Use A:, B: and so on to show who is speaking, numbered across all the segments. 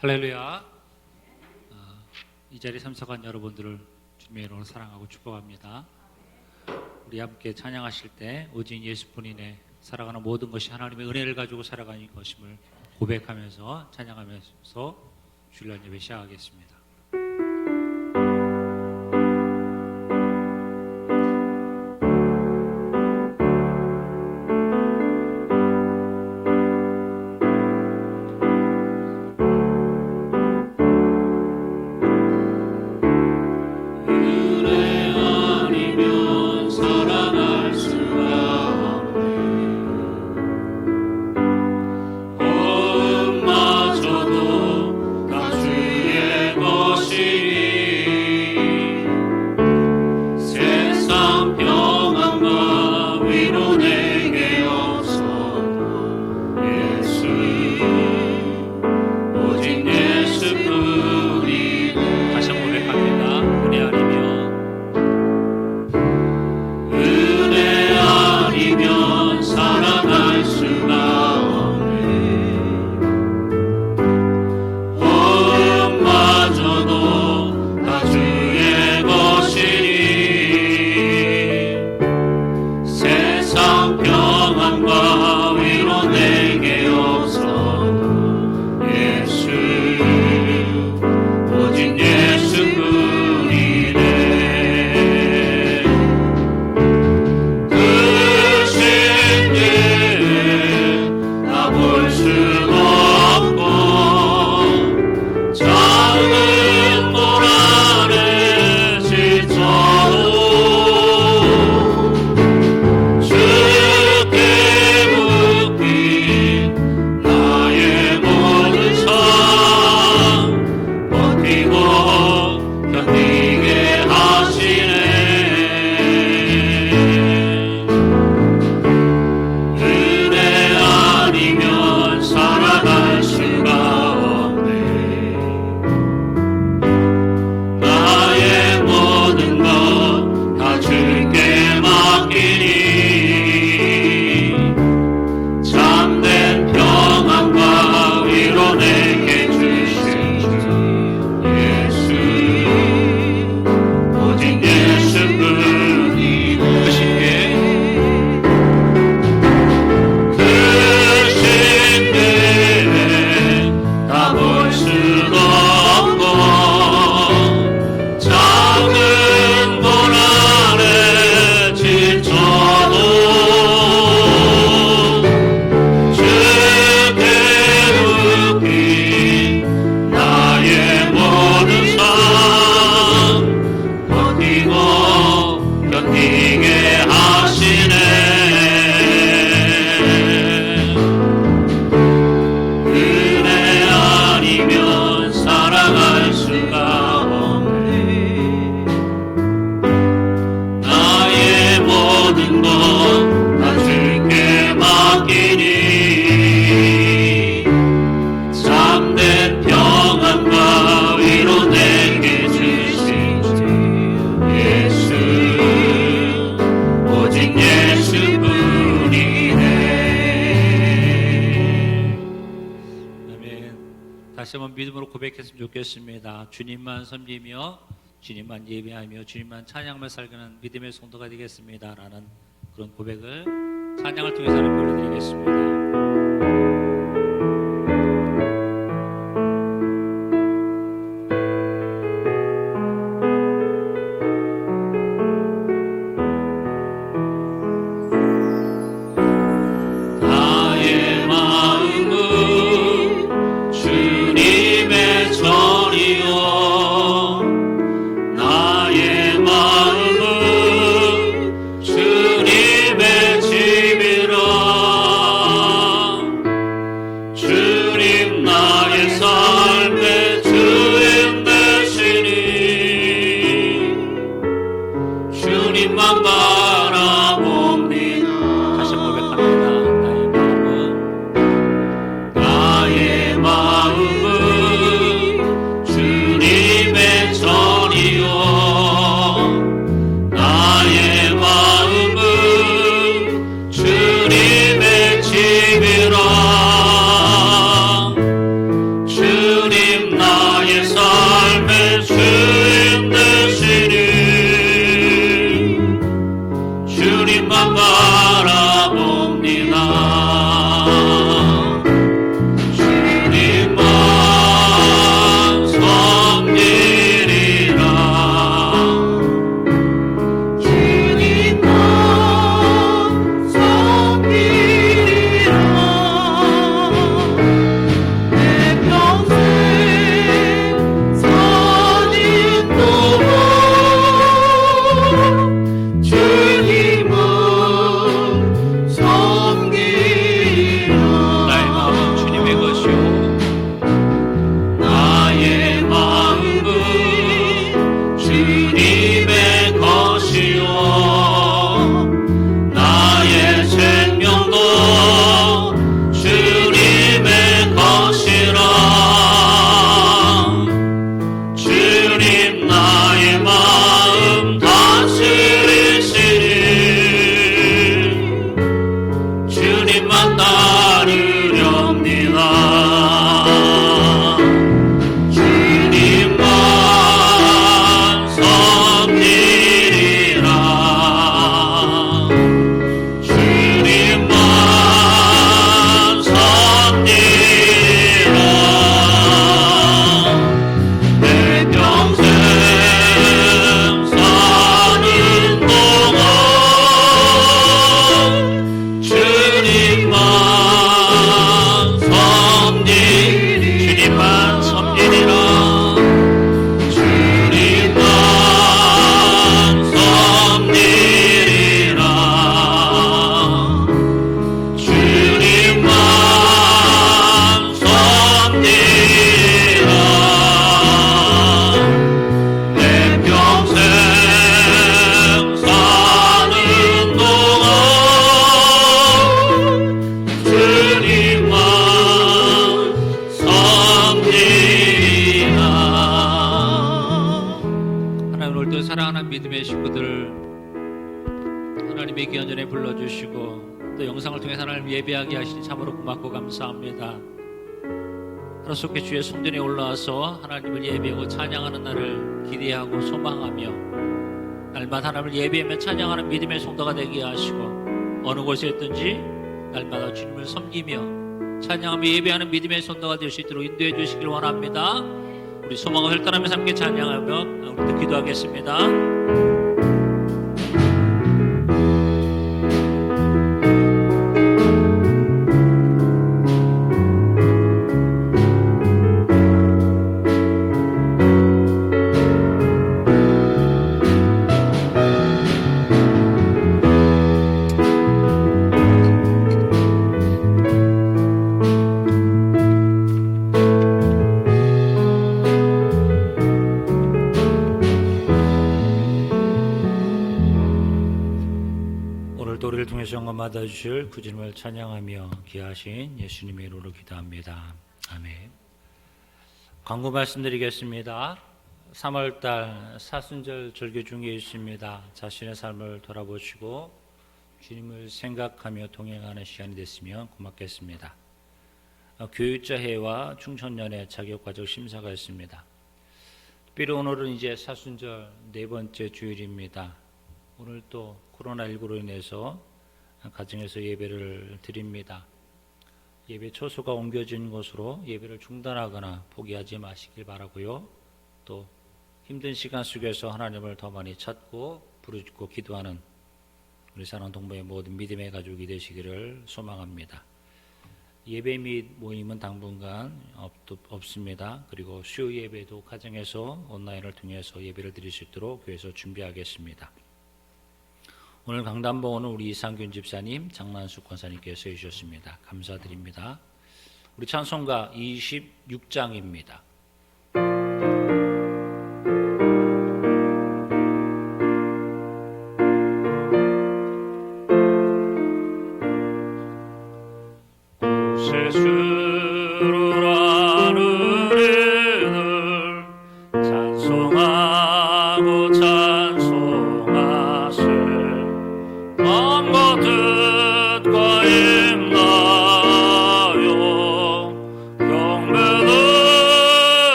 A: 할렐루야. 이 자리에 참석한 여러분들을 주님의 이름으로 사랑하고 축복합니다. 우리 함께 찬양하실 때 오직 예수 본인의 살아가는 모든 것이 하나님의 은혜를 가지고 살아가는 것임을 고백하면서 찬양하면서 주일날 예배 시작하겠습니다. 다시 한번 믿음으로 고백했으면 좋겠습니다. 주님만 섬기며 주님만 예배하며 주님만 찬양만 살기는 믿음의 성도가 되겠습니다 라는 그런 고백을 찬양을 통해서 보여드리겠습니다.
B: 주님의 집이라 주
A: 사랑하는 믿음의 식구들 하나님의 귀한 전에 불러주시고 또 영상을 통해 하나님 예배하게 하시니 참으로 고맙고 감사합니다. 하루속히 주의 성전에 올라와서 하나님을 예배하고 찬양하는 날을 기대하고 소망하며 날마다 하나님을 예배하며 찬양하는 믿음의 성도가 되게 하시고 어느 곳에 있든지 날마다 주님을 섬기며 찬양하며 예배하는 믿음의 성도가 될 수 있도록 인도해 주시길 원합니다. 우리 소망을 혈단하면서 함께 찬양하며 우리도 기도하겠습니다. 받아주실 그 주님을 찬양하며 귀하신 예수님의 이름으로 기도합니다. 아멘. 광고 말씀드리겠습니다. 3월달 사순절 절기 중에 있습니다. 자신의 삶을 돌아보시고 주님을 생각하며 동행하는 시간이 됐으면 고맙겠습니다. 교육자회와 중천년의 자격과정 심사가 있습니다. 특별히 오늘은 이제 사순절 네 번째 주일입니다. 오늘 또 코로나19로 인해서 가정에서 예배를 드립니다. 예배 초소가 옮겨진 곳으로 예배를 중단하거나 포기하지 마시길 바라고요. 또 힘든 시간 속에서 하나님을 더 많이 찾고 부르짖고 기도하는 우리 사랑하는 동부의 모든 믿음의 가족이 되시기를 소망합니다. 예배 및 모임은 당분간 없습니다. 그리고 수요 예배도 가정에서 온라인을 통해서 예배를 드릴 수 있도록 교회에서 준비하겠습니다. 오늘 강단봉은 우리 이상균 집사님, 장만숙 권사님께서 해주셨습니다. 감사드립니다. 우리 찬송가 26장입니다.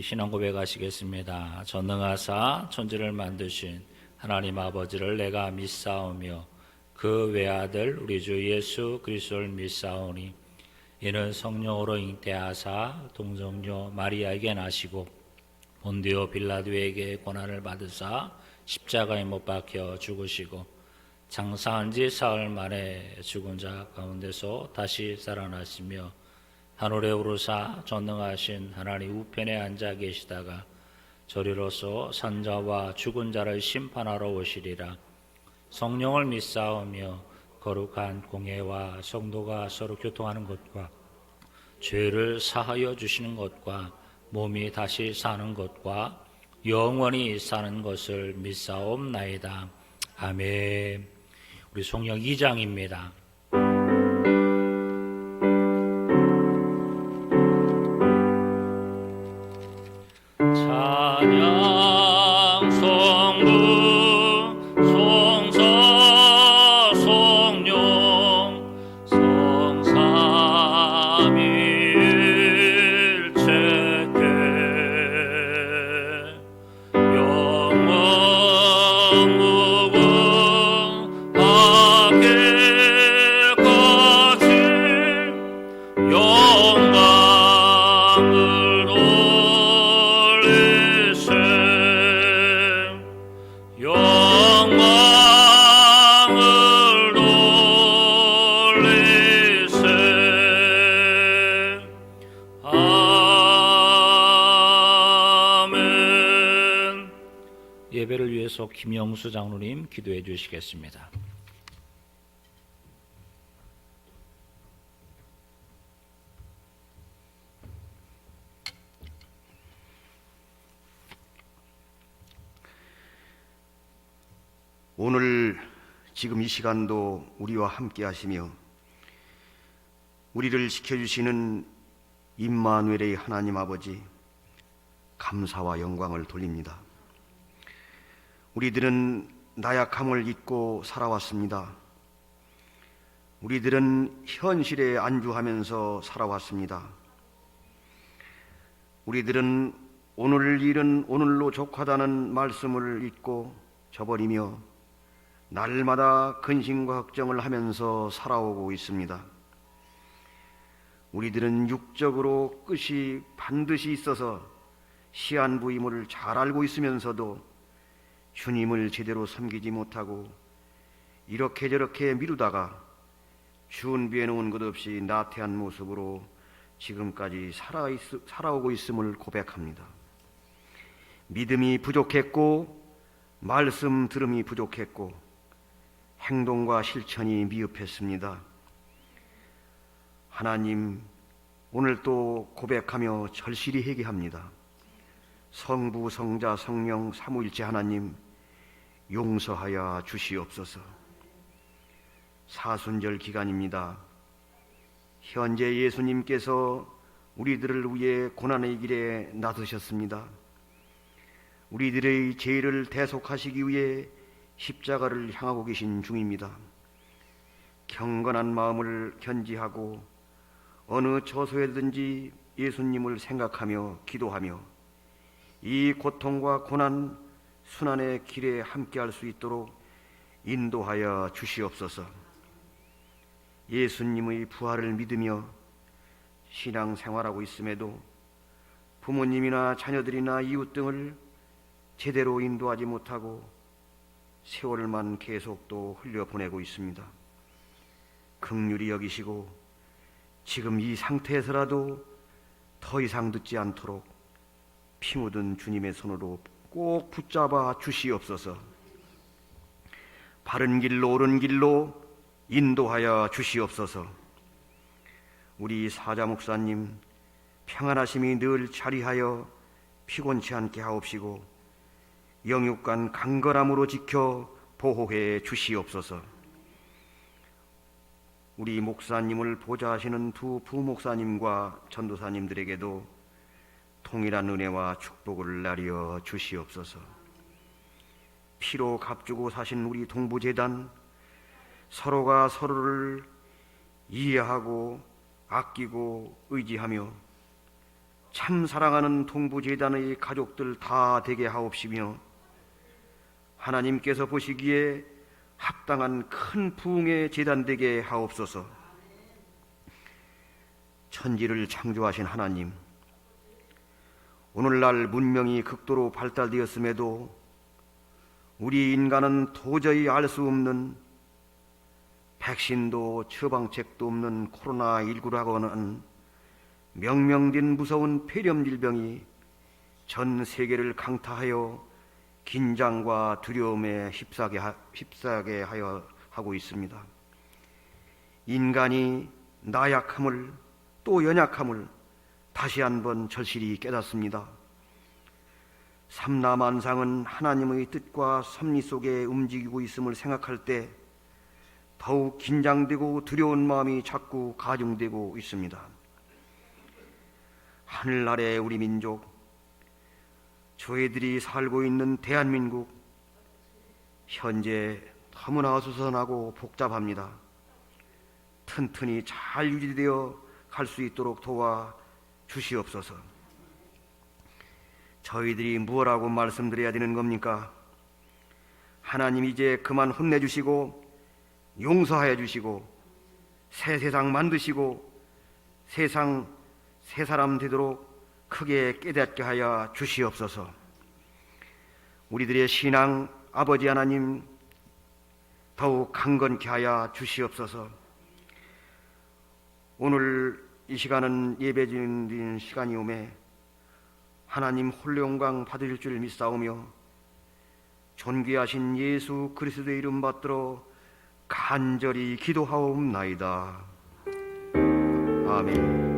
A: 신앙 고백하시겠습니다. 전능하사 천지를 만드신 하나님 아버지를 내가 믿사오며 그 외아들 우리 주 예수 그리스도를 믿사오니 이는 성령으로 잉태하사 동정녀 마리아에게 나시고 본디오 빌라도에게 고난을 받으사 십자가에 못 박혀 죽으시고 장사한 지 사흘 만에 죽은 자 가운데서 다시 살아나시며 하늘에 오르사 전능하신 하나님 우편에 앉아 계시다가 저리로서 산자와 죽은 자를 심판하러 오시리라. 성령을 믿사오며 거룩한 공회와 성도가 서로 교통하는 것과 죄를 사하여 주시는 것과 몸이 다시 사는 것과 영원히 사는 것을 믿사옵나이다. 아멘. 우리 성령 2장입니다. 찬양 성부 예배를 위해서 김영수 장로님 기도해 주시겠습니다.
B: 오늘 지금 이 시간도 우리와 함께 하시며 우리를 지켜주시는 임마누엘의 하나님 아버지, 감사와 영광을 돌립니다. 우리들은 나약함을 잊고 살아왔습니다. 우리들은 현실에 안주하면서 살아왔습니다. 우리들은 오늘 일은 오늘로 족하다는 말씀을 잊고 저버리며 날마다 근심과 걱정을 하면서 살아오고 있습니다. 우리들은 육적으로 끝이 반드시 있어서 시한부임을 잘 알고 있으면서도 주님을 제대로 섬기지 못하고 이렇게 저렇게 미루다가 준비해 놓은 것 없이 나태한 모습으로 지금까지 살아오고 있음을 고백합니다. 믿음이 부족했고 말씀 들음이 부족했고 행동과 실천이 미흡했습니다. 하나님, 오늘 또 고백하며 절실히 회개합니다. 성부, 성자, 성령 삼위일체 하나님, 용서하여 주시옵소서. 사순절 기간입니다. 현재 예수님께서 우리들을 위해 고난의 길에 나서셨습니다. 우리들의 죄를 대속하시기 위해 십자가를 향하고 계신 중입니다. 경건한 마음을 견지하고 어느 처소에든지 예수님을 생각하며 기도하며 이 고통과 고난 순환의 길에 함께할 수 있도록 인도하여 주시옵소서. 예수님의 부활을 믿으며 신앙생활하고 있음에도 부모님이나 자녀들이나 이웃 등을 제대로 인도하지 못하고 세월만 계속 또 흘려보내고 있습니다. 긍휼히 여기시고 지금 이 상태에서라도 더 이상 늦지 않도록 피 묻은 주님의 손으로 꼭 붙잡아 주시옵소서. 바른 길로 옳은 길로 인도하여 주시옵소서. 우리 사자 목사님 평안하심이 늘 자리하여 피곤치 않게 하옵시고 영육간 강건함으로 지켜 보호해 주시옵소서. 우리 목사님을 보좌하시는 두 부목사님과 전도사님들에게도 동일한 은혜와 축복을 나려 주시옵소서. 피로 값주고 사신 우리 동부재단, 서로가 서로를 이해하고 아끼고 의지하며 참 사랑하는 동부재단의 가족들 다 되게 하옵시며 하나님께서 보시기에 합당한 큰 부흥의 재단 되게 하옵소서. 천지를 창조하신 하나님, 오늘날 문명이 극도로 발달되었음에도 우리 인간은 도저히 알 수 없는 백신도 처방책도 없는 코로나19라고 하는 명명된 무서운 폐렴 질병이 전 세계를 강타하여 긴장과 두려움에 휩싸게 하고 있습니다. 인간이 나약함을 또 연약함을 다시 한번 절실히 깨닫습니다. 삼라만상은 하나님의 뜻과 섭리 속에 움직이고 있음을 생각할 때 더욱 긴장되고 두려운 마음이 자꾸 가중되고 있습니다. 하늘나라의 우리 민족, 저희들이 살고 있는 대한민국, 현재 너무나 어수선하고 복잡합니다. 튼튼히 잘 유지되어 갈 수 있도록 도와 주시옵소서. 저희들이 무엇라고 말씀드려야 되는 겁니까? 하나님, 이제 그만 혼내주시고 용서하여 주시고 새 세상 만드시고 세상 새 사람 되도록 크게 깨닫게 하여 주시옵소서. 우리들의 신앙 아버지 하나님 더욱 강건케 하여 주시옵소서. 오늘 이 시간은 예배드리는 시간이오매 하나님 홀로 영광 받으실 줄 믿사오며 존귀하신 예수 그리스도의 이름 받들어 간절히 기도하옵나이다. 아멘.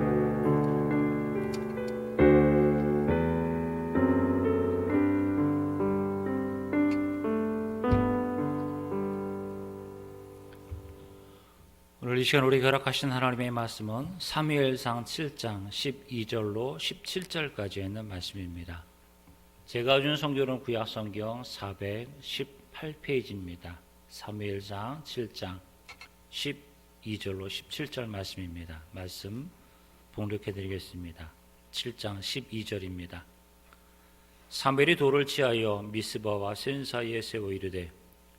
A: 오늘 이 시간 우리 허락하신 하나님의 말씀은 사무엘상 7장 12절로 17절까지 있는 말씀입니다. 제가 준 성경은 구약 성경 418페이지입니다. 사무엘상 7장 12절로 17절 말씀입니다. 말씀 봉독해 드리겠습니다. 7장 12절입니다. 사무엘이 돌을 치하여 미스바와 센 사이에 세워 이르되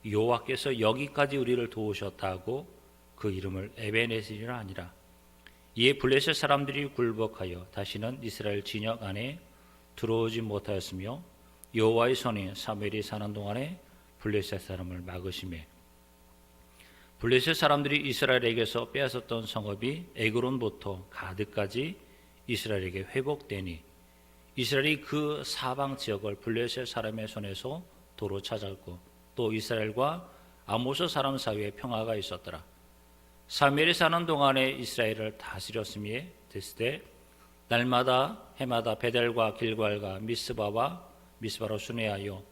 A: 여호와께서 여기까지 우리를 도우셨다고 그 이름을 에베네셀이라 하니라. 이에 블레셋 사람들이 굴복하여 다시는 이스라엘 진영 안에 들어오지 못하였으며 여호와의 손이 사무엘이 사는 동안에 블레셋 사람을 막으시매 블레셋 사람들이 이스라엘에게서 빼앗았던 성읍이 에그론부터 가드까지 이스라엘에게 회복되니 이스라엘이 그 사방 지역을 블레셋 사람의 손에서 도로 찾았고 또 이스라엘과 아모스 사람 사이에 평화가 있었더라. 사무엘이 사는 동안에 이스라엘을 다스렸으며 됐을 날마다 해마다 베델과 길갈과 미스바로 순회하여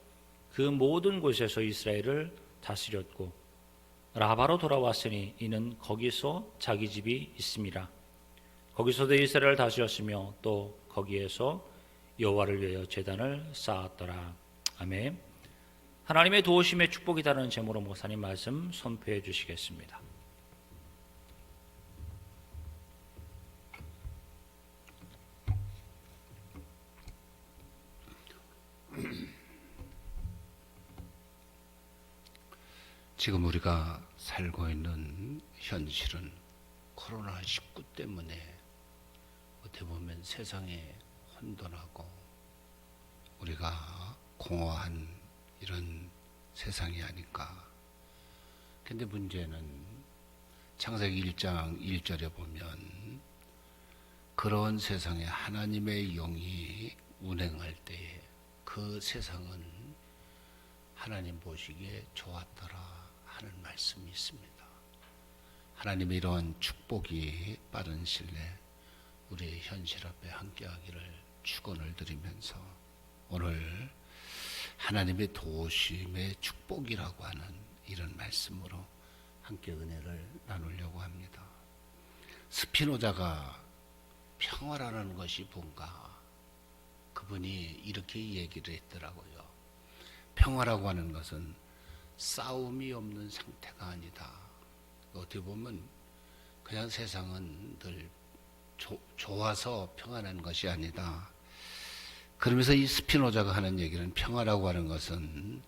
A: 그 모든 곳에서 이스라엘을 다스렸고 라바로 돌아왔으니 이는 거기서 자기 집이 있음이라. 거기서도 이스라엘을 다스렸으며 또 거기에서 여호와를 위하여 제단을 쌓았더라. 아멘. 하나님의 도우심의 축복이라는 제목으로 목사님 말씀 선포해 주시겠습니다.
C: 지금 우리가 살고 있는 현실은 코로나19 때문에 어떻게 보면 세상에 혼돈하고 우리가 공허한 이런 세상이 아닐까. 근데 문제는 창세기 1장 1절에 보면 그런 세상에 하나님의 영이 운행할 때에 그 세상은 하나님 보시기에 좋았더라 하는 말씀이 있습니다. 하나님의 이러한 축복이 빠른 신뢰 우리의 현실 앞에 함께하기를 축원을 드리면서 오늘 하나님의 도우심의 축복이라고 하는 이런 말씀으로 함께 은혜를 나누려고 합니다. 스피노자가 평화라는 것이 뭔가 그분이 이렇게 얘기를 했더라고요. 평화라고 하는 것은 싸움이 없는 상태가 아니다. 어떻게 보면 그냥 세상은 늘 좋아서 평안한 것이 아니다. 그러면서 이 스피노자가 하는 얘기는 평화라고 하는 것은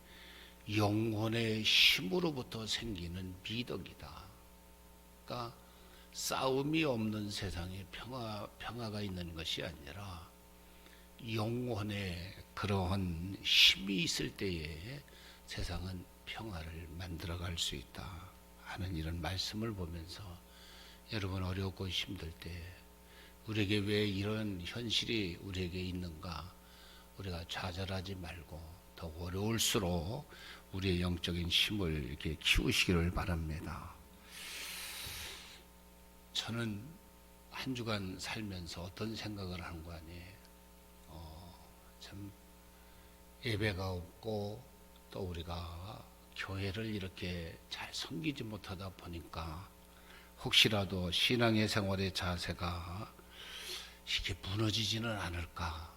C: 영혼의 힘으로부터 생기는 미덕이다. 그러니까 싸움이 없는 세상에 평화가 있는 것이 아니라 영혼에 그러한 힘이 있을 때에 세상은 평화를 만들어갈 수 있다 하는 이런 말씀을 보면서 여러분 어렵고 힘들 때 우리에게 왜 이런 현실이 우리에게 있는가 우리가 좌절하지 말고 더 어려울수록 우리의 영적인 힘을 이렇게 키우시기를 바랍니다. 저는 한 주간 살면서 어떤 생각을 한 거 아니에요. 참 예배가 없고 또 우리가 교회를 이렇게 잘 섬기지 못하다 보니까 혹시라도 신앙의 생활의 자세가 이게 무너지지는 않을까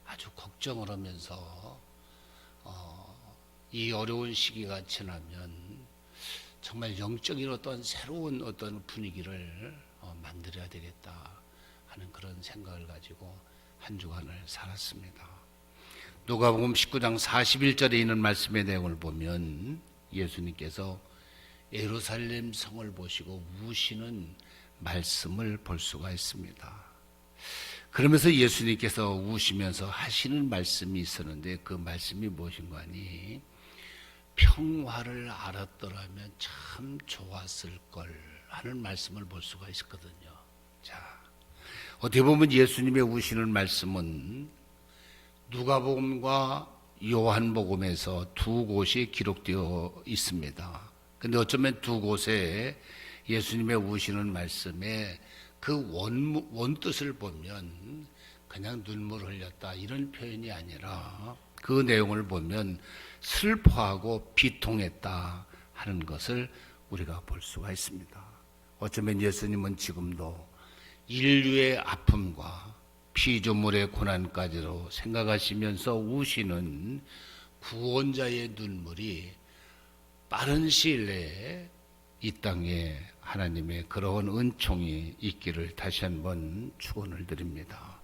C: 아주 걱정을 하면서 이 어려운 시기가 지나면 정말 영적인 어떤 새로운 어떤 분위기를 만들어야 되겠다 하는 그런 생각을 가지고 한 주간을 살았습니다. 누가복음 19장 41절에 있는 말씀의 내용을 보면 예수님께서 예루살렘 성을 보시고 우시는 말씀을 볼 수가 있습니다. 그러면서 예수님께서 우시면서 하시는 말씀이 있었는데 그 말씀이 무엇인가 하니 평화를 알았더라면 참 좋았을 걸 하는 말씀을 볼 수가 있거든요. 자, 어떻게 보면 예수님의 우시는 말씀은 누가복음과 요한복음에서 두 곳이 기록되어 있습니다. 근데 어쩌면 두 곳에 예수님의 오시는 말씀에 그 원뜻을 보면 그냥 눈물 흘렸다 이런 표현이 아니라 그 내용을 보면 슬퍼하고 비통했다 하는 것을 우리가 볼 수가 있습니다. 어쩌면 예수님은 지금도 인류의 아픔과 피조물의 고난까지도 생각하시면서 우시는 구원자의 눈물이 빠른 시일 내에 이 땅에 하나님의 그러한 은총이 있기를 다시 한번 축원을 드립니다.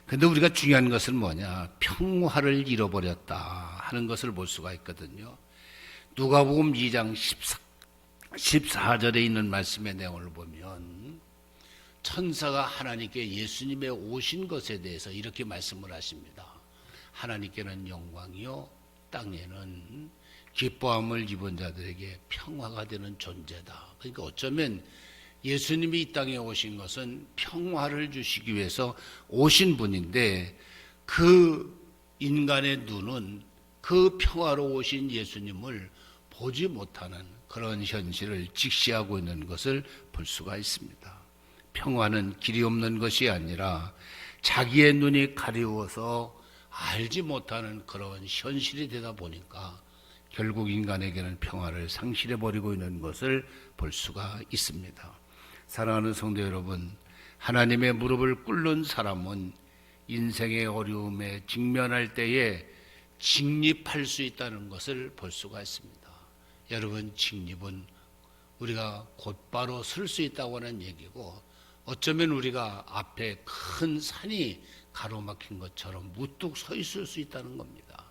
C: 근데 우리가 중요한 것은 뭐냐? 평화를 잃어버렸다 하는 것을 볼 수가 있거든요. 누가복음 2장 14절에 있는 말씀의 내용을 보면 천사가 하나님께 예수님의 오신 것에 대해서 이렇게 말씀을 하십니다. 하나님께는 영광이요 땅에는 기뻐함을 입은 자들에게 평화가 되는 존재다. 그러니까 어쩌면 예수님이 이 땅에 오신 것은 평화를 주시기 위해서 오신 분인데 그 인간의 눈은 그 평화로 오신 예수님을 보지 못하는 그런 현실을 직시하고 있는 것을 볼 수가 있습니다. 평화는 길이 없는 것이 아니라 자기의 눈이 가려워서 알지 못하는 그런 현실이 되다 보니까 결국 인간에게는 평화를 상실해버리고 있는 것을 볼 수가 있습니다. 사랑하는 성도 여러분, 하나님의 무릎을 꿇는 사람은 인생의 어려움에 직면할 때에 직립할 수 있다는 것을 볼 수가 있습니다. 여러분, 직립은 우리가 곧바로 설 수 있다고 하는 얘기고 어쩌면 우리가 앞에 큰 산이 가로막힌 것처럼 무뚝 서 있을 수 있다는 겁니다.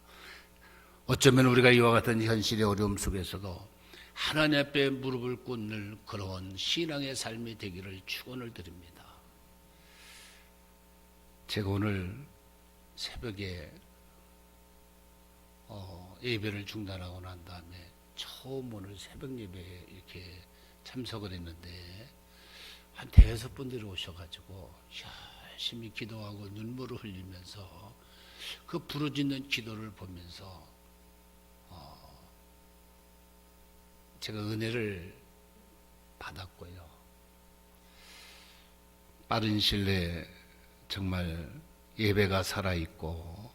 C: 어쩌면 우리가 이와 같은 현실의 어려움 속에서도 하나님 앞에 무릎을 꿇는 그런 신앙의 삶이 되기를 축원을 드립니다. 제가 오늘 새벽에 예배를 중단하고 난 다음에 처음 오늘 새벽 예배에 이렇게 참석을 했는데 한 대여섯 분들이 오셔가지고 열심히 기도하고 눈물을 흘리면서 그 부르짖는 기도를 보면서 제가 은혜를 받았고요. 빠른 시일 내에 정말 예배가 살아있고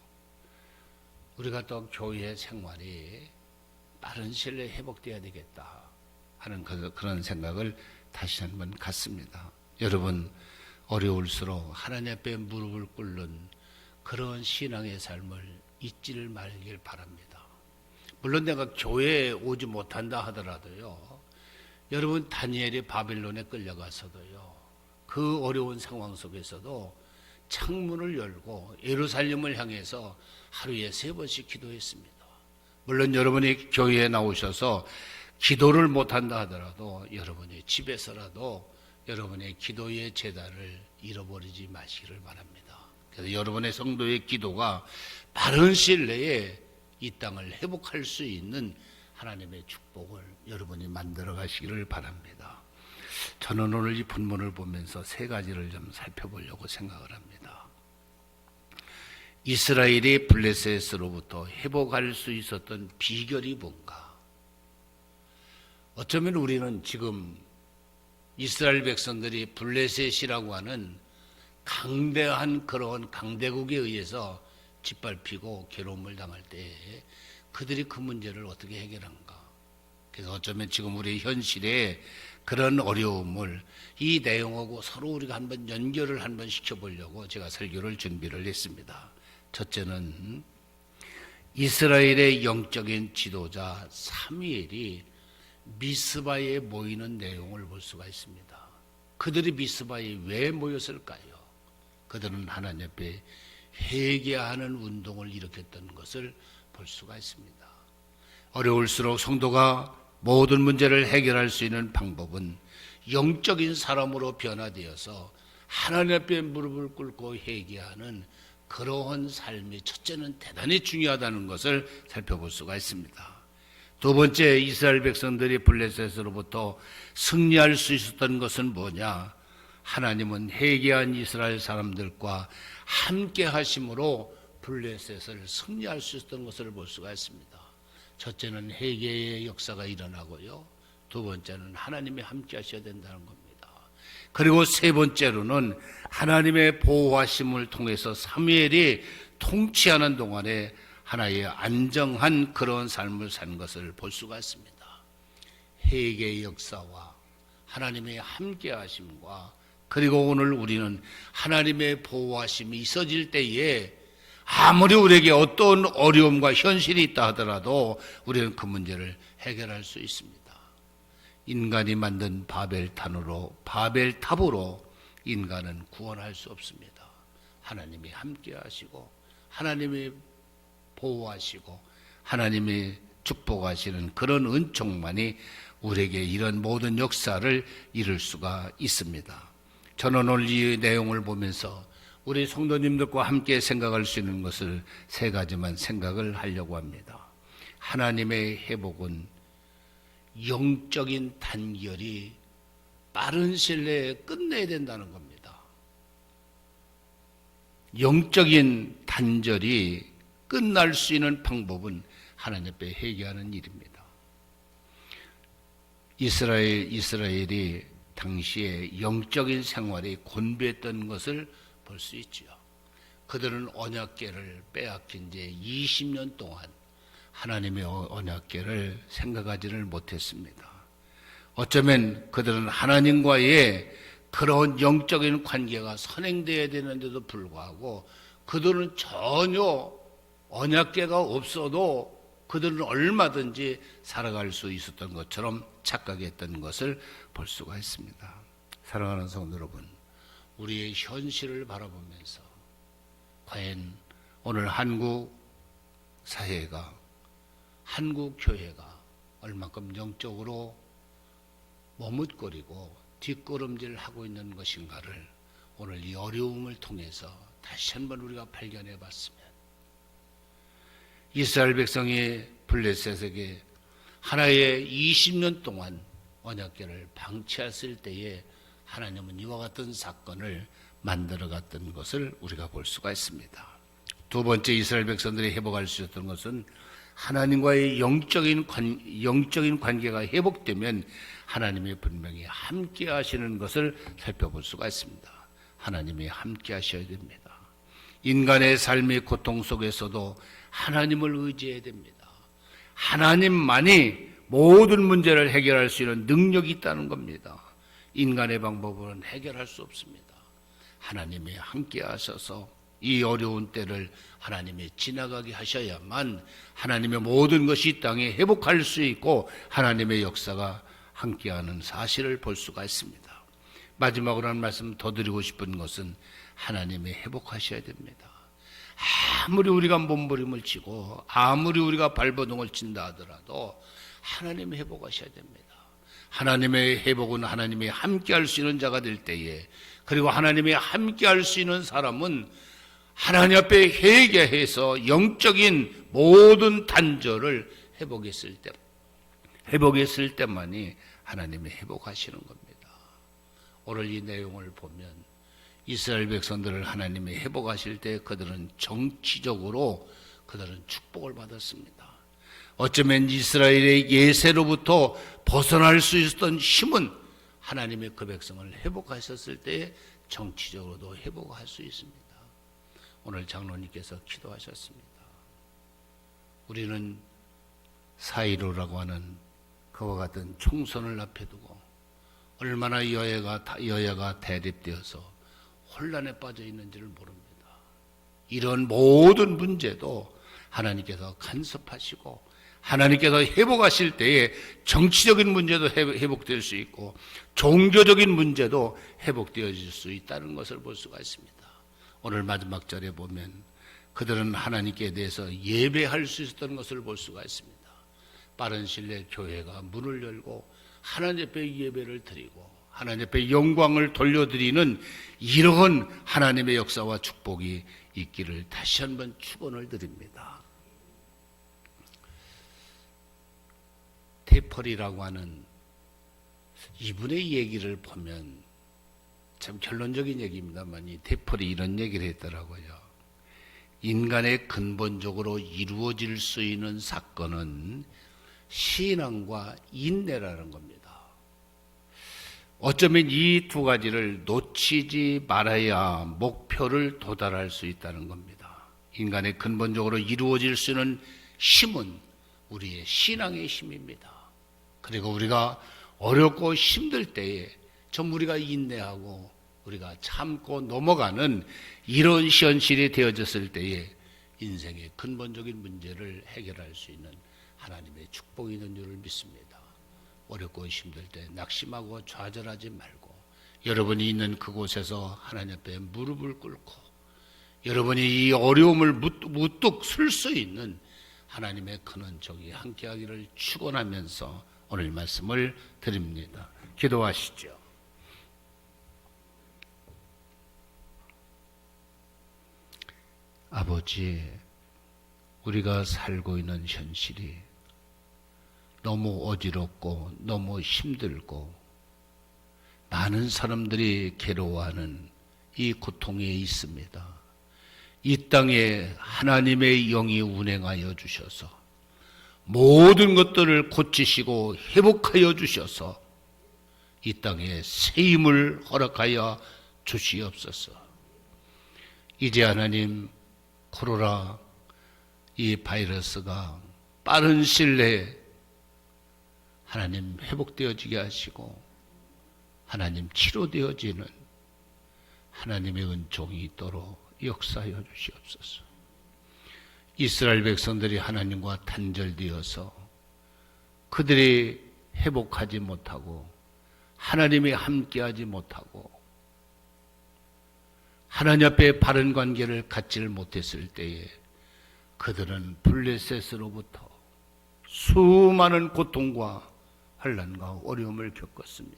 C: 우리가 또 교회 생활이 빠른 시일 내에 회복되어야 되겠다 하는 그런 생각을 다시 한번 갖습니다. 여러분, 어려울수록 하나님 앞에 무릎을 꿇는 그런 신앙의 삶을 잊지를 말길 바랍니다. 물론 내가 교회에 오지 못한다 하더라도요, 여러분 다니엘이 바빌론에 끌려가서도요, 그 어려운 상황 속에서도 창문을 열고 예루살렘을 향해서 하루에 3번씩 기도했습니다. 물론 여러분이 교회에 나오셔서 기도를 못한다 하더라도 여러분이 집에서라도 여러분의 기도의 제단을 잃어버리지 마시기를 바랍니다. 그래서 여러분의 성도의 기도가 바른 시일 내에 이 땅을 회복할 수 있는 하나님의 축복을 여러분이 만들어 가시기를 바랍니다. 저는 오늘 이 본문을 보면서 3가지를 좀 살펴보려고 생각을 합니다. 이스라엘이 블레셋으로부터 회복할 수 있었던 비결이 뭔가? 어쩌면 우리는 지금 이스라엘 백성들이 블레셋이라고 하는 강대한 그런 강대국에 의해서 짓밟히고 괴로움을 당할 때 그들이 그 문제를 어떻게 해결한가? 그래서 어쩌면 지금 우리 현실에 그런 어려움을 이 내용하고 서로 우리가 한번 연결을 한번 시켜보려고 제가 설교를 준비를 했습니다. 첫째는 이스라엘의 영적인 지도자 사무엘이 미스바에 모이는 내용을 볼 수가 있습니다. 그들이 미스바에 왜 모였을까요? 그들은 하나님 앞에 회개하는 운동을 일으켰던 것을 볼 수가 있습니다. 어려울수록 성도가 모든 문제를 해결할 수 있는 방법은 영적인 사람으로 변화되어서 하나님 앞에 무릎을 꿇고 회개하는 그러한 삶이 첫째는 대단히 중요하다는 것을 살펴볼 수가 있습니다. 두 번째, 이스라엘 백성들이 블레셋으로부터 승리할 수 있었던 것은 뭐냐? 하나님은 회개한 이스라엘 사람들과 함께 하심으로 블레셋을 승리할 수 있었던 것을 볼 수가 있습니다. 첫째는 회개의 역사가 일어나고요. 두 번째는 하나님이 함께 하셔야 된다는 겁니다. 그리고 세 번째로는 하나님의 보호하심을 통해서 사무엘이 통치하는 동안에 하나의 안정한 그런 삶을 산 것을 볼 수가 있습니다. 회개의 역사와 하나님의 함께 하심과 그리고 오늘 우리는 하나님의 보호하심이 있어질 때에 아무리 우리에게 어떤 어려움과 현실이 있다 하더라도 우리는 그 문제를 해결할 수 있습니다. 인간이 만든 바벨탑으로 인간은 구원할 수 없습니다. 하나님이 함께 하시고 하나님이 보호하시고 하나님이 축복하시는 그런 은총만이 우리에게 이런 모든 역사를 이룰 수가 있습니다. 저는 오늘 이 내용을 보면서 우리 성도님들과 함께 생각할 수 있는 것을 세 가지만 생각을 하려고 합니다. 하나님의 회복은 영적인 단결이 빠른 시일 내에 끝내야 된다는 겁니다. 영적인 단절이 끝날 수 있는 방법은 하나님 앞에 회개하는 일입니다. 이스라엘이 당시에 영적인 생활이 곤비했던 것을 볼 수 있지요. 그들은 언약궤를 빼앗긴 지 20년 동안 하나님의 언약궤를 생각하지를 못했습니다. 어쩌면 그들은 하나님과의 그런 영적인 관계가 선행되어야 되는데도 불구하고 그들은 전혀 언약궤가 없어도 그들은 얼마든지 살아갈 수 있었던 것처럼 착각했던 것을 볼 수가 있습니다. 사랑하는 성도 여러분, 우리의 현실을 바라보면서 과연 오늘 한국 사회가, 한국 교회가 얼마큼 영적으로 머뭇거리고 뒷걸음질을 하고 있는 것인가를 오늘 이 어려움을 통해서 다시 한번 우리가 발견해 봤으면, 이스라엘 백성이 블레셋에게 하나의 20년 동안 언약궤를 방치했을 때에 하나님은 이와 같은 사건을 만들어갔던 것을 우리가 볼 수가 있습니다. 두 번째, 이스라엘 백성들이 회복할 수 있었던 것은 하나님과의 영적인 관계가 회복되면 하나님이 분명히 함께 하시는 것을 살펴볼 수가 있습니다. 하나님이 함께 하셔야 됩니다. 인간의 삶의 고통 속에서도 하나님을 의지해야 됩니다. 하나님만이 모든 문제를 해결할 수 있는 능력이 있다는 겁니다. 인간의 방법으로는 해결할 수 없습니다. 하나님이 함께 하셔서 이 어려운 때를 하나님이 지나가게 하셔야만 하나님의 모든 것이 이 땅에 회복할 수 있고 하나님의 역사가 함께하는 사실을 볼 수가 있습니다. 마지막으로 한 말씀 더 드리고 싶은 것은 하나님이 회복하셔야 됩니다. 아무리 우리가 몸부림을 치고 아무리 우리가 발버둥을 친다 하더라도 하나님이 회복하셔야 됩니다. 하나님의 회복은 하나님이 함께할 수 있는 자가 될 때에, 그리고 하나님이 함께할 수 있는 사람은 하나님 앞에 회개해서 영적인 모든 단절을 회복했을 때만이 하나님이 회복하시는 겁니다. 오늘 이 내용을 보면 이스라엘 백성들을 하나님이 회복하실 때 그들은 정치적으로 그들은 축복을 받았습니다. 어쩌면 이스라엘의 예세로부터 벗어날 수 있었던 힘은 하나님의 그 백성을 회복하셨을 때 정치적으로도 회복할 수 있습니다. 오늘 장로님께서 기도하셨습니다. 우리는 4.15라고 하는 그와 같은 총선을 앞에 두고 얼마나 여야가 대립되어서 혼란에 빠져 있는지를 모릅니다. 이런 모든 문제도 하나님께서 간섭하시고 하나님께서 회복하실 때에 정치적인 문제도 회복될 수 있고 종교적인 문제도 회복되어질 수 있다는 것을 볼 수가 있습니다. 오늘 마지막 절에 보면 그들은 하나님께 대해서 예배할 수 있었던 것을 볼 수가 있습니다. 빠른 시일 내에 교회가 문을 열고 하나님 앞에 예배를 드리고 하나님 앞에 영광을 돌려드리는 이러한 하나님의 역사와 축복이 있기를 다시 한번 축원을 드립니다. 데펄이라고 하는 이분의 얘기를 보면 참 결론적인 얘기입니다만 이 데펄이 이런 얘기를 했더라고요. 인간의 근본적으로 이루어질 수 있는 사건은 신앙과 인내라는 겁니다. 어쩌면 이 두 가지를 놓치지 말아야 목표를 도달할 수 있다는 겁니다. 인간의 근본적으로 이루어질 수 있는 힘은 우리의 신앙의 힘입니다. 그리고 우리가 어렵고 힘들 때에 전부 우리가 인내하고 우리가 참고 넘어가는 이런 현실이 되어졌을 때에 인생의 근본적인 문제를 해결할 수 있는 하나님의 축복이 있는 줄을 믿습니다. 어렵고 힘들 때 낙심하고 좌절하지 말고 여러분이 있는 그곳에서 하나님 앞에 무릎을 꿇고 여러분이 이 어려움을 무뚝 쓸 수 있는 하나님의 큰 은총이 함께하기를 축원하면서 오늘 말씀을 드립니다. 기도하시죠. 아버지, 우리가 살고 있는 현실이 너무 어지럽고 너무 힘들고 많은 사람들이 괴로워하는 이 고통에 있습니다. 이 땅에 하나님의 영이 운행하여 주셔서 모든 것들을 고치시고 회복하여 주셔서 이 땅에 새 힘을 허락하여 주시옵소서. 이제 하나님, 코로나 이 바이러스가 빠른 시일 내에 하나님 회복되어지게 하시고 하나님 치료되어지는 하나님의 은총이 있도록 역사하여 주시옵소서. 이스라엘 백성들이 하나님과 단절되어서 그들이 회복하지 못하고 하나님이 함께하지 못하고 하나님 앞에 바른 관계를 갖지를 못했을 때에 그들은 블레셋으로부터 수많은 고통과 환난과 어려움을 겪었습니다.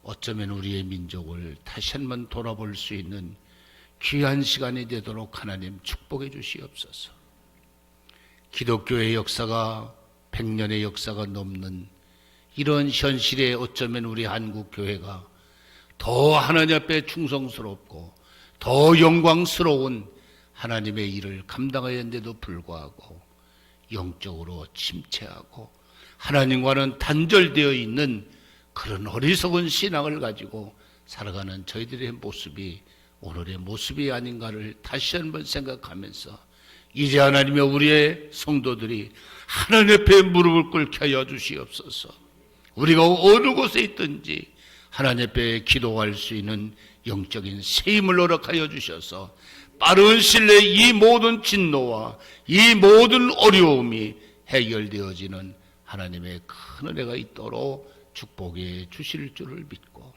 C: 어쩌면 우리의 민족을 다시 한번 돌아볼 수 있는 귀한 시간이 되도록 하나님 축복해 주시옵소서. 기독교의 역사가 100년의 역사가 넘는 이런 현실에 어쩌면 우리 한국교회가 더 하나님 앞에 충성스럽고 더 영광스러운 하나님의 일을 감당하였는데도 불구하고 영적으로 침체하고 하나님과는 단절되어 있는 그런 어리석은 신앙을 가지고 살아가는 저희들의 모습이 오늘의 모습이 아닌가를 다시 한번 생각하면서 이제 하나님의 우리의 성도들이 하나님 앞에 무릎을 꿇게 하여 주시옵소서. 우리가 어느 곳에 있든지 하나님 앞에 기도할 수 있는 영적인 새 힘을 허락하여 주셔서 빠른 시일 내에 이 모든 진노와 이 모든 어려움이 해결되어지는 하나님의 큰 은혜가 있도록 축복해 주실 줄을 믿고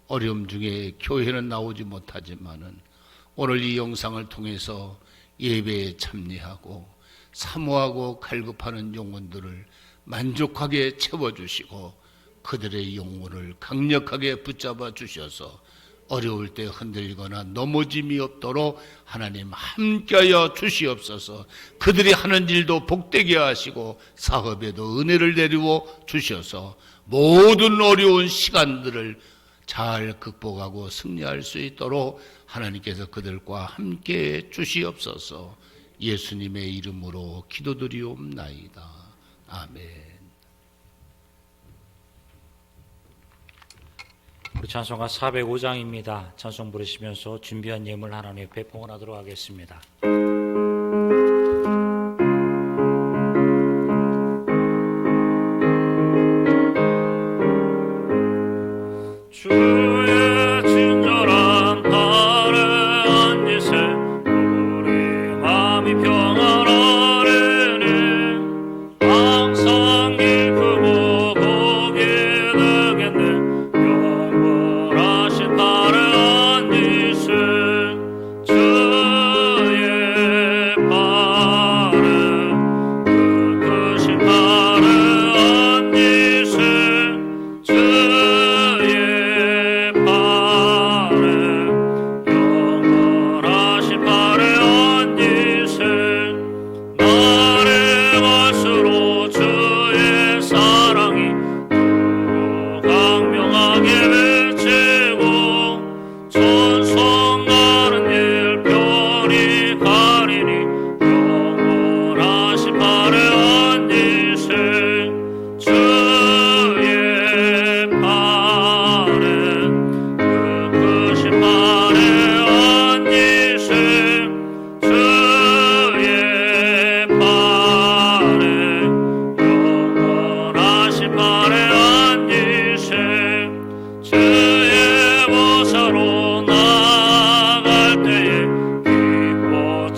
C: 어려움 중에 교회는 나오지 못하지만은 오늘 이 영상을 통해서 예배에 참여하고 사모하고 갈급하는 영혼들을 만족하게 채워주시고 그들의 영혼을 강력하게 붙잡아 주셔서 어려울 때 흔들리거나 넘어짐이 없도록 하나님 함께하여 주시옵소서. 그들이 하는 일도 복되게 하시고 사업에도 은혜를 내리워 주셔서 모든 어려운 시간들을 잘 극복하고 승리할 수 있도록 하나님께서 그들과 함께해 주시옵소서. 예수님의 이름으로 기도드리옵나이다. 아멘.
A: 우리 찬송가 405장입니다. 찬송 부르시면서 준비한 예물 하나님 앞에 봉헌하도록 하겠습니다. 주의 친절한 발에 앉으세 우리 마음이 평안하리니 항상 기쁘고 복이 되겠네 영원하신 발에 앉으세 주의 발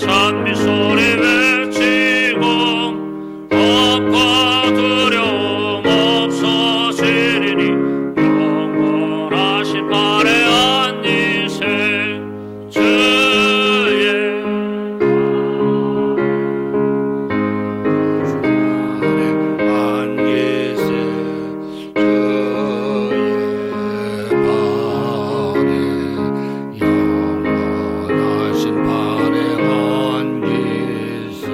A: 찬미 소리 외치고 겁과 두려움 없어지리니 영원하신 발에 안니세 주의
C: 안개세 영원하신 발에 안개세.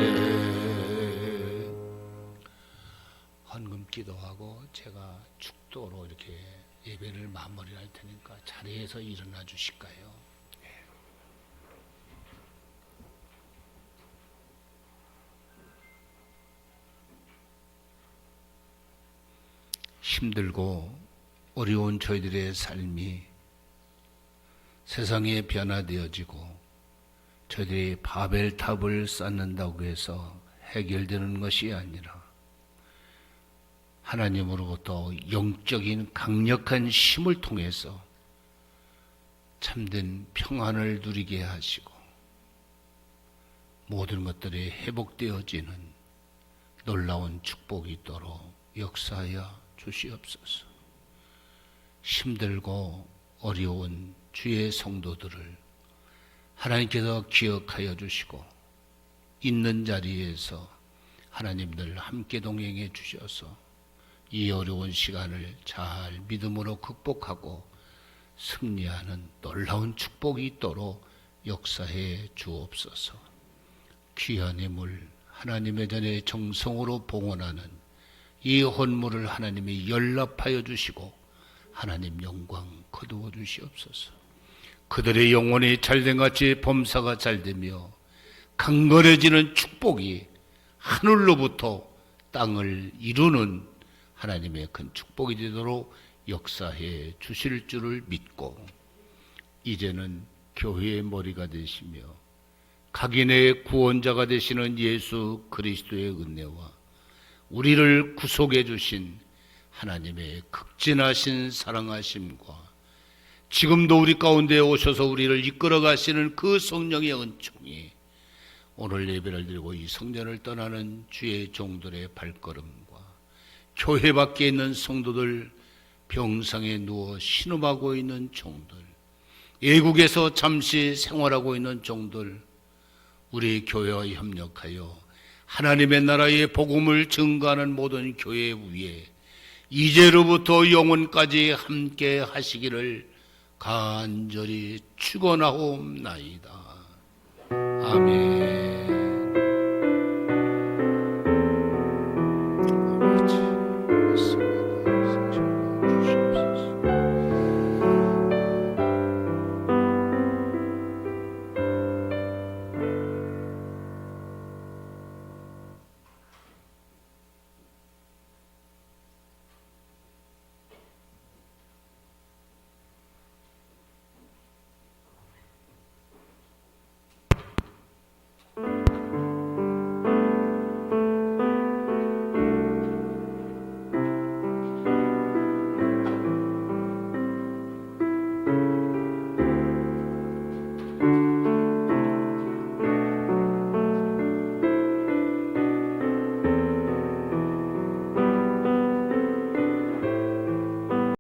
C: 헌금 기도하고 제가 축도로 이렇게 예배를 마무리할 테니까 자리에서 일어나 주실까요? 힘들고 어려운 저희들의 삶이 세상에 변화되어지고 저희들이 바벨탑을 쌓는다고 해서 해결되는 것이 아니라 하나님으로부터 영적인 강력한 힘을 통해서 참된 평안을 누리게 하시고 모든 것들이 회복되어지는 놀라운 축복이 있도록 역사하여 주시옵소서. 힘들고 어려운 주의 성도들을 하나님께서 기억하여 주시고 있는 자리에서 하나님들 함께 동행해 주셔서 이 어려운 시간을 잘 믿음으로 극복하고 승리하는 놀라운 축복이 있도록 역사해 주옵소서. 귀한 예물 하나님의 전에 정성으로 봉헌하는 이 헌물을 하나님이 연락하여 주시고 하나님 영광 거두어 주시옵소서. 그들의 영혼이 잘된같이 범사가 잘되며 강건해지는 축복이 하늘로부터 땅을 이루는 하나님의 큰 축복이 되도록 역사해 주실 줄을 믿고 이제는 교회의 머리가 되시며 각인의 구원자가 되시는 예수 그리스도의 은혜와 우리를 구속해 주신 하나님의 극진하신 사랑하심과 지금도 우리 가운데 오셔서 우리를 이끌어 가시는 그 성령의 은총이 오늘 예배를 드리고 이 성전을 떠나는 주의 종들의 발걸음과 교회 밖에 있는 성도들, 병상에 누워 신음하고 있는 종들, 외국에서 잠시 생활하고 있는 종들, 우리 교회와 협력하여 하나님의 나라의 복음을 증거하는 모든 교회 위에 이제로부터 영원까지 함께 하시기를 간절히 축원하옵나이다. 아멘.